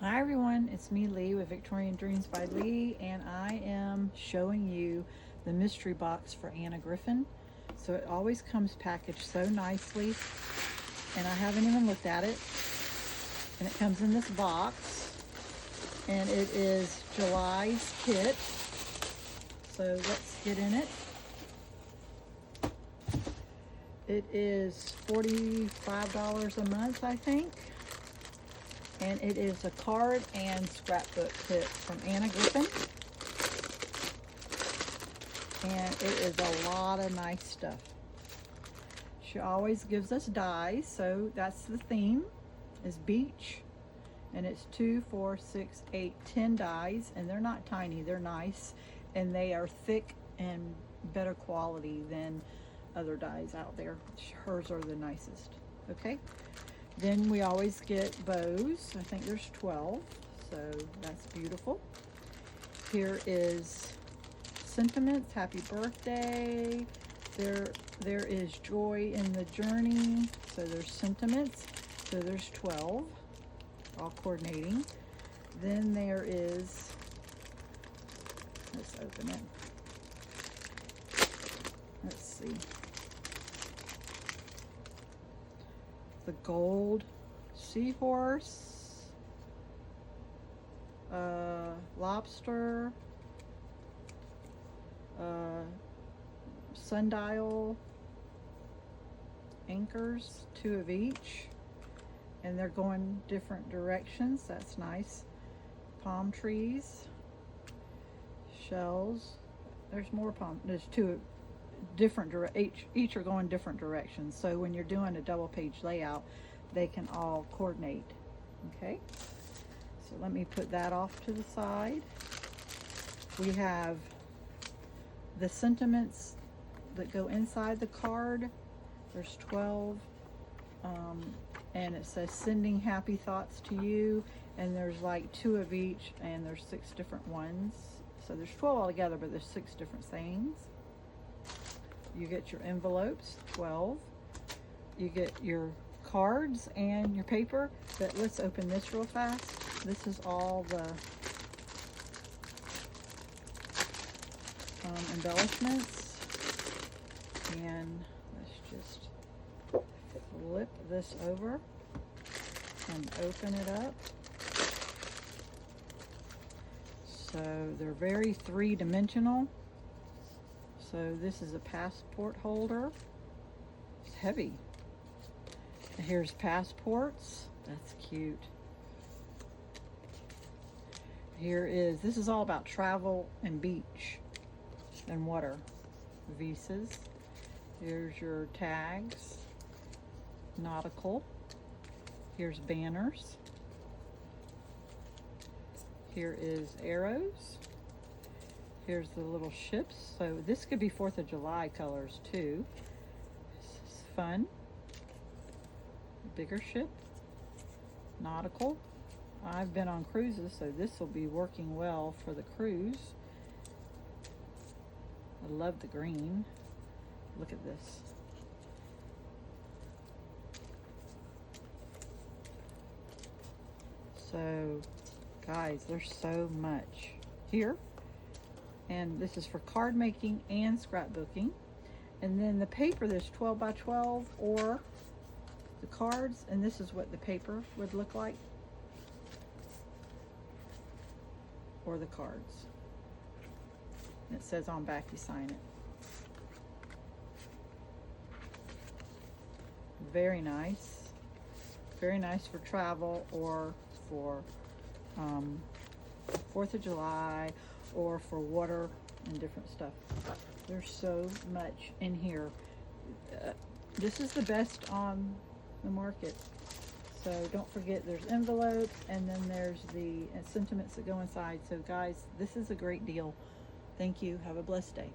Hi everyone, it's me Lee with Victorian Dreams by Lee, and I am showing you the mystery box for Anna Griffin. So it always comes packaged so nicely, and I haven't even looked at it. And it comes in this box, and it is July's kit. So let's get in it. It is $45 a month, I think. And it is a card and scrapbook kit from Anna Griffin. And it is a lot of nice stuff. She always gives us dies, so that's the theme, is beach. And it's 2, 4, 6, 8, 10 dies, and they're not tiny, they're nice. And they are thick and better quality than other dies out there. Hers are the nicest, okay? Then we always get bows. I think there's 12, so that's beautiful. Here is sentiments, happy birthday. There is joy in the journey. So there's sentiments. So there's 12, all coordinating. Then there is, let's open it. Let's see. The gold seahorse, lobster, sundial, anchors, 2 of each, and they're going different directions. That's nice. Palm trees, shells. There's more palm. There's 2 different each are going different directions, so when you're doing a double page layout they can all coordinate. Okay, so let me put that off to the side. We have the sentiments that go inside the card. There's 12, and it says sending happy thoughts to you, and there's like 2 of each, and there's 6 different ones, so there's 12 altogether, but there's 6 different sayings. You get your envelopes, 12. You get your cards and your paper. But let's open this real fast. This is all the embellishments. And let's just flip this over and open it up. So they're very 3-dimensional. So this is a passport holder. It's heavy. Here's passports. That's cute. This is all about travel and beach and water. Visas. Here's your tags. Nautical. Here's banners. Here is arrows. Here's the little ships. So this could be 4th of July colors too. This is fun. Bigger ship. Nautical. I've been on cruises, so this will be working well for the cruise. I love the green. Look at this. So guys, there's so much here. And this is for card making and scrapbooking. And then the paper, there's 12 by 12 or the cards, and this is what the paper would look like, or the cards. And it says on back you sign it. Very nice. Very nice for travel or for 4th of July, or for water and different stuff. There's so much in here. This is the best on the market. So don't forget, there's envelopes, and then there's the sentiments that go inside. So guys, this is a great deal. Thank you. Have a blessed day.